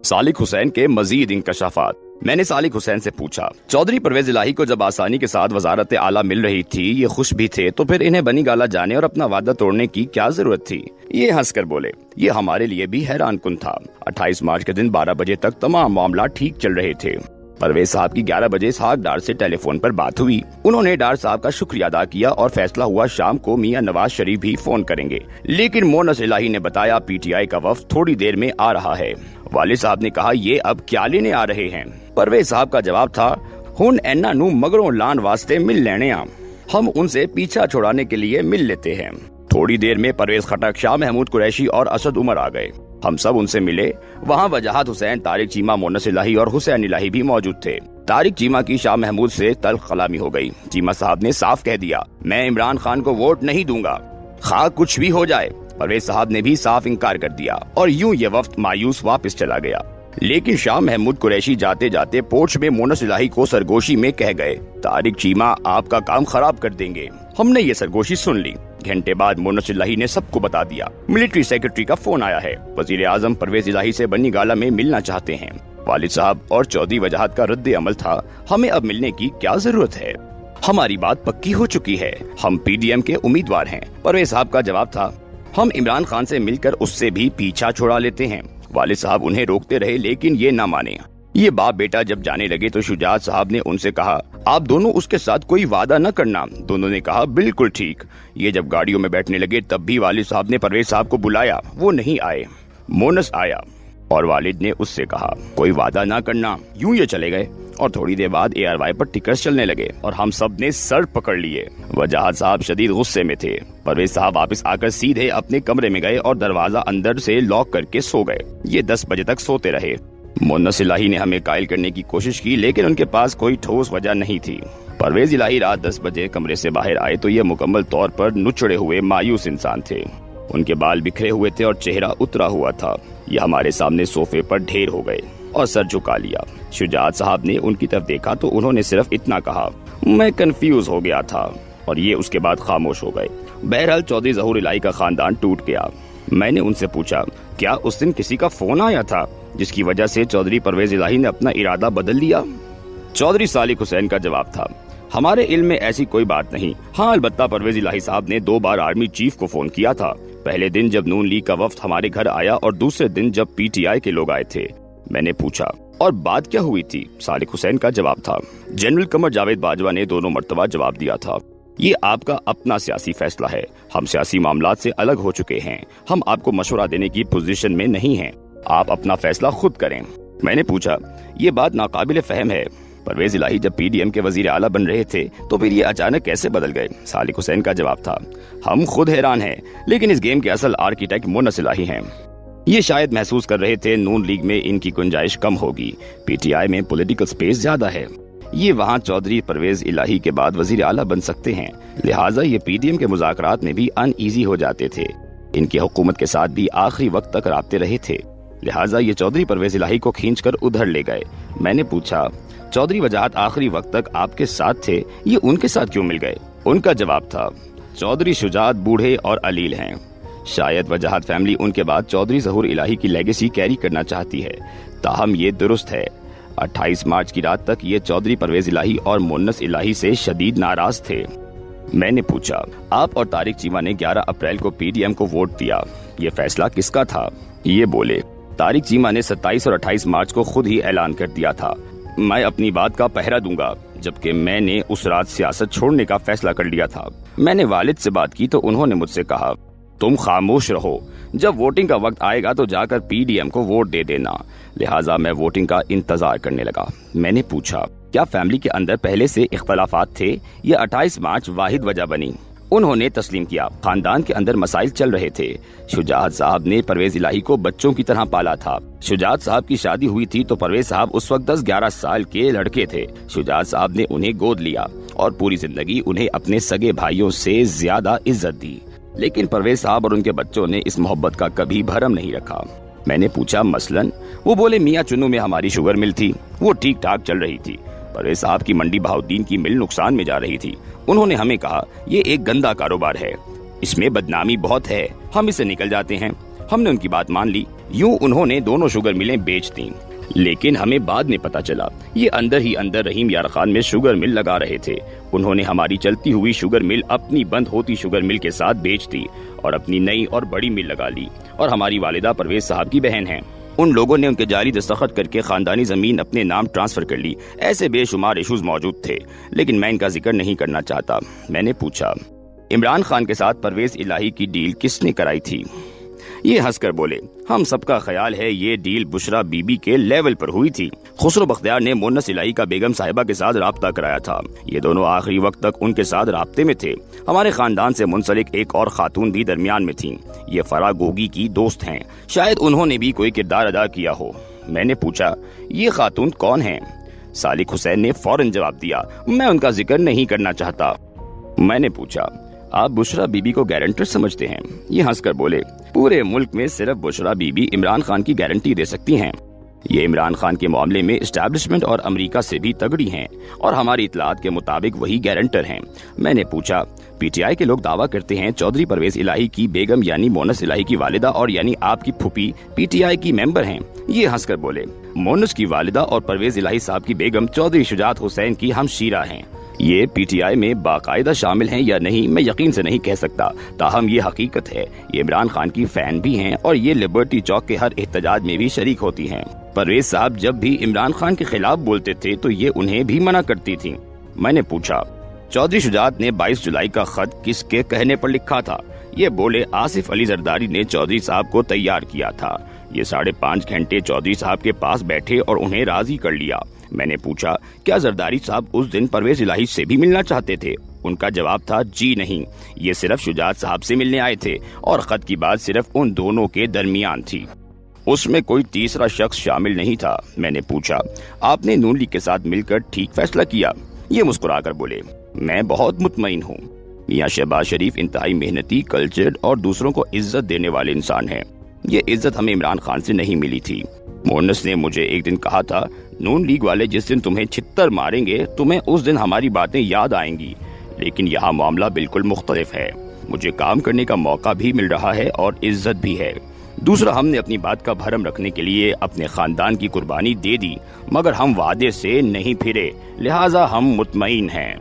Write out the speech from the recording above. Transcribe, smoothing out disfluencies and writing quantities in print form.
सालिक हुसैन के मजीद इंकशाफात। मैंने सालिक हुसैन से पूछा, चौधरी परवेज इलाही को जब आसानी के साथ वजारत आला मिल रही थी, ये खुश भी थे, तो फिर इन्हें बनी गाला जाने और अपना वादा तोड़ने की क्या जरूरत थी? ये हंसकर बोले, ये हमारे लिए भी हैरान कुन था। 28 मार्च के दिन 12 बजे तक तमाम मामला ठीक चल रहे थे। परवेज साहब की 11 बजे इसहाक डार से टेलीफोन पर बात हुई। उन्होंने डार साहब का शुक्रिया अदा किया और फैसला हुआ शाम को मियां नवाज शरीफ भी फोन करेंगे। लेकिन मोनस इलाही ने बताया पीटीआई का वफ्द थोड़ी देर में आ रहा है। वालिद साहब ने कहा, ये अब क्या लेने आ रहे हैं? परवेज साहब का जवाब था, हुन एना नू मगरों लान वास्ते मिल लेने आ, हम उनसे पीछा छुड़ाने के लिए मिल लेते हैं। थोड़ी देर में परवेज खटक, शाह महमूद कुरैशी और असद उमर आ गए। हम सब उनसे मिले। वहाँ वजाहत हुसैन, तारिक चीमा, मोनस इलाही और हुसैन इलाही भी मौजूद थे। तारिक चीमा की शाह महमूद से तल्ख कलामी हो गई। चीमा साहब ने साफ कह दिया, मैं इमरान खान को वोट नहीं दूंगा, खा कुछ भी हो जाए। परवेज साहब ने भी साफ इनकार कर दिया और यूं ये वफ्द मायूस वापस चला गया। लेकिन शाह महमूद कुरैशी जाते जाते पोर्च में मोनस इलाही को सरगोशी में कह गए, तारिक चीमा आपका काम खराब कर देंगे। हमने ये सरगोशी सुन ली। घंटे बाद मोनस इलाही ने सबको बता दिया, मिलिट्री सेक्रेटरी का फोन आया है, वजीर आजम परवेज इलाही से बनी गाला में मिलना चाहते हैं। वालिद साहब और चौधरी वजाहत का रद्द अमल था, हमें अब मिलने की क्या जरूरत है, हमारी बात पक्की हो चुकी है, हम पीडीएम के उम्मीदवार हैं। परवेज साहब का जवाब था, हम इमरान खान से मिलकर उससे भी पीछा छुड़ा लेते हैं। वालिद साहब उन्हें रोकते रहे लेकिन ये ना माने। ये बाप बेटा जब जाने लगे तो शुजात साहब ने उनसे कहा, आप दोनों उसके साथ कोई वादा न करना। दोनों ने कहा, बिल्कुल ठीक। ये जब गाड़ियों में बैठने लगे तब भी वालिद साहब ने परवेज साहब को बुलाया, वो नहीं आए। मोनस आया और वालिद ने उससे कहा, कोई वादा ना करना। यूं ये चले गए और थोड़ी देर बाद ARY पर टिकर्स चलने लगे और हम सब ने सर पकड़ लिए। वजाहत साहब शदीद गुस्से में थे। परवेज साहब वापस आकर सीधे अपने कमरे में गए और दरवाजा अंदर से लॉक करके सो गए। ये 10 बजे तक सोते रहे। मोनस इलाही ने हमें कायल करने की कोशिश की लेकिन उनके पास कोई ठोस वजह नहीं थी। परवेज इलाही रात 10 बजे कमरे से बाहर आए तो ये मुकम्मल तौर पर नुचड़े हुए मायूस इंसान थे। उनके बाल बिखरे हुए थे और चेहरा उतरा हुआ था। ये हमारे सामने सोफे पर ढेर हो गए और सर झुका लिया। शुजात साहब ने उनकी तरफ देखा तो उन्होंने सिर्फ इतना कहा, मैं कंफ्यूज हो गया था, और ये उसके बाद खामोश हो गए। बहरहाल चौधरी ज़हूर इलाही का खानदान टूट गया। मैंने उनसे पूछा, क्या उस दिन किसी का फोन आया था जिसकी वजह से चौधरी परवेज इलाही ने अपना इरादा बदल लिया? चौधरी सालिक हुसैन का जवाब था, हमारे इल्म में ऐसी कोई बात नहीं। हाँ, अलबत्ता परवेज इलाही साहब ने 2 बार आर्मी चीफ को फोन किया था। पहले दिन जब नून लीग का वफ्द हमारे घर आया और दूसरे दिन जब PTI के लोग आए थे। मैंने पूछा, और बात क्या हुई थी? सालिक हुसैन का जवाब था, जनरल कमर जावेद बाजवा ने दोनों मर्तबा जवाब दिया था, ये आपका अपना सियासी फैसला है, हम सियासी मामलात से अलग हो चुके हैं, हम आपको मशवरा देने की पोजीशन में नहीं हैं, आप अपना फैसला खुद करें। मैंने पूछा, ये बात नाकाबिल फहम है, परवेज इलाही जब PDM के वजीर आला बन रहे थे तो फिर ये अचानक कैसे बदल गए? सालिक हुसैन का जवाब था, हम खुद हैरान हैं, लेकिन इस गेम के असल आर्किटेक्ट मोनस इलाही हैं। ये शायद महसूस कर रहे थे नून लीग में इनकी गुंजाइश कम होगी, PTI में पॉलिटिकल स्पेस ज्यादा है, ये वहाँ चौधरी परवेज इलाही के बाद वजीर आला बन सकते हैं, लिहाजा ये PDM के मुज़ाकरात में भी अनईजी हो जाते थे। इनकी हुकूमत के साथ भी आखिरी वक्त तक राब्ते रहे थे, लिहाजा ये चौधरी परवेज इलाही को खींचकर उधर ले गए। मैंने पूछा, चौधरी वजाहत आखिरी वक्त तक आपके साथ थे, ये उनके साथ क्यों मिल गए? उनका जवाब था, चौधरी शुजात बूढ़े और अलील हैं, शायद वजाहत फैमिली उनके बाद चौधरी ज़हूर इलाही की लेगेसी कैरी करना चाहती है। ताहम ये दुरुस्त है, 28 मार्च की रात तक ये चौधरी परवेज इलाही और मोनस इलाही से शदीद नाराज थे। मैंने पूछा, आप और तारिक चीमा ने 11 अप्रैल को PDM को वोट दिया, ये फैसला किसका था? ये बोले, तारिक चीमा ने 27 और 28 मार्च को खुद ही ऐलान कर दिया था, मैं अपनी बात का पहरा दूंगा, जबकि मैंने उस रात सियासत छोड़ने का फैसला कर लिया था। मैंने वालिद से बात की तो उन्होंने मुझसे कहा, तुम खामोश रहो, जब वोटिंग का वक्त आएगा तो जाकर PDM को वोट दे देना। लिहाजा मैं वोटिंग का इंतजार करने लगा। मैंने पूछा, क्या फैमिली के अंदर पहले से इख्तलाफात थे या 28 मार्च वाहिद वजह बनी? उन्होंने तस्लीम किया, खानदान के अंदर मसाइल चल रहे थे। शुजात साहब ने परवेज इलाही को बच्चों की तरह पाला था। शुजात साहब की शादी हुई थी तो परवेज साहब उस वक्त 10-11 साल के लड़के थे। शुजात साहब ने उन्हें गोद लिया और पूरी जिंदगी उन्हें अपने सगे भाइयों से ज्यादा इज्जत दी, लेकिन परवेज साहब और उनके बच्चों ने इस मोहब्बत का कभी भरम नहीं रखा। मैंने पूछा, मसलन? वो बोले, मियाँ चुन्नू में हमारी शुगर मिल थी, वो ठीक ठाक चल रही थी। परवेज साहब की मंडी बहाउद्दीन की मिल नुकसान में जा रही थी। उन्होंने हमें कहा, ये एक गंदा कारोबार है, इसमें बदनामी बहुत है, हम इससे निकल जाते हैं। ہم نے ان کی بات مان لی۔ یوں انہوں نے دونوں شوگر ملیں بیچ دیں، لیکن ہمیں بعد میں پتا چلا یہ اندر ہی اندر رحیم یار خان میں شوگر مل لگا رہے تھے۔ انہوں نے ہماری چلتی ہوئی شوگر مل اپنی بند ہوتی شوگر مل کے ساتھ بیچ دی اور اپنی نئی اور بڑی مل لگا لی، اور ہماری والدہ پرویز صاحب کی بہن ہیں۔ ان لوگوں نے ان کے جعلی دستخط کر کے خاندانی زمین اپنے نام ٹرانسفر کر لی۔ ایسے بے شمار ایشوز موجود تھے، لیکن میں ان کا ذکر نہیں کرنا چاہتا۔ میں نے پوچھا، عمران خان کے ساتھ پرویز الہی کی ڈیل کس نے کرائی تھی؟ یہ ہنس کر بولے، ہم سب کا خیال ہے یہ ڈیل بشرا بی بی کے لیول پر ہوئی تھی۔ خسرو بختیار نے مونس الہی کا بیگم صاحبہ کے ساتھ رابطہ کرایا تھا۔ یہ دونوں آخری وقت تک ان کے ساتھ رابطے میں تھے۔ ہمارے خاندان سے منسلک ایک اور خاتون بھی درمیان میں تھیں۔ یہ فرا گوگی کی دوست ہیں، شاید انہوں نے بھی کوئی کردار ادا کیا ہو۔ میں نے پوچھا، یہ خاتون کون ہیں؟ سالک حسین نے فوراً جواب دیا، میں ان کا ذکر نہیں کرنا چاہتا۔ میں نے پوچھا، آپ بشرا بی بی کو گارنٹر سمجھتے ہیں؟ یہ ہنس کر بولے، پورے ملک میں صرف بشرا بی بی عمران خان کی گارنٹی دے سکتی ہیں۔ یہ عمران خان کے معاملے میں اسٹیبلشمنٹ اور امریکہ سے بھی تگڑی ہیں، اور ہماری اطلاعات کے مطابق وہی گارنٹر ہیں۔ میں نے پوچھا، پی ٹی آئی کے لوگ دعویٰ کرتے ہیں چودھری پرویز الہی کی بیگم یعنی مونس الہی کی والدہ اور یعنی آپ کی پھوپھی پی ٹی آئی کی ممبر ہیں۔ یہ ہنس کر بولے، مونس کی والدہ اور پرویز الہی صاحب کی بیگم چودھری شجاعت حسین کی ہمشیرہ ہیں۔ یہ پی ٹی آئی میں باقاعدہ شامل ہیں یا نہیں میں یقین سے نہیں کہہ سکتا، تاہم یہ حقیقت ہے۔ یہ عمران خان کی فین بھی ہیں اور یہ لبرٹی چوک کے ہر احتجاج میں بھی شریک ہوتی ہیں۔ پرویز صاحب جب بھی عمران خان کے خلاف بولتے تھے تو یہ انہیں بھی منع کرتی تھیں۔ میں نے پوچھا، چودھری شجاعت نے 22 جولائی کا خط کس کے کہنے پر لکھا تھا؟ یہ بولے، آصف علی زرداری نے چودھری صاحب کو تیار کیا تھا۔ یہ 5.5 گھنٹے چودھری صاحب کے پاس بیٹھے اور انہیں راضی کر لیا۔ میں نے پوچھا، کیا زرداری صاحب اس دن پرویز الہی سے بھی ملنا چاہتے تھے؟ ان کا جواب تھا، جی نہیں، یہ صرف شجاعت صاحب سے ملنے آئے تھے اور خط کی بات صرف ان دونوں کے درمیان تھی، اس میں کوئی تیسرا شخص شامل نہیں تھا۔ میں نے پوچھا، آپ نے نون لیگ کے ساتھ مل کر ٹھیک فیصلہ کیا؟ یہ مسکرا کر بولے، میں بہت مطمئن ہوں۔ میاں شہباز شریف انتہائی محنتی، کلچرڈ اور دوسروں کو عزت دینے والے انسان ہیں۔ یہ عزت ہمیں عمران خان سے نہیں ملی تھی۔ مونس نے مجھے ایک دن کہا تھا، نون لیگ والے جس دن تمہیں چھتر ماریں گے تمہیں اس دن ہماری باتیں یاد آئیں گی، لیکن یہاں معاملہ بالکل مختلف ہے۔ مجھے کام کرنے کا موقع بھی مل رہا ہے اور عزت بھی ہے۔ دوسرا، ہم نے اپنی بات کا بھرم رکھنے کے لیے اپنے خاندان کی قربانی دے دی، مگر ہم وعدے سے نہیں پھرے، لہٰذا ہم مطمئن ہیں۔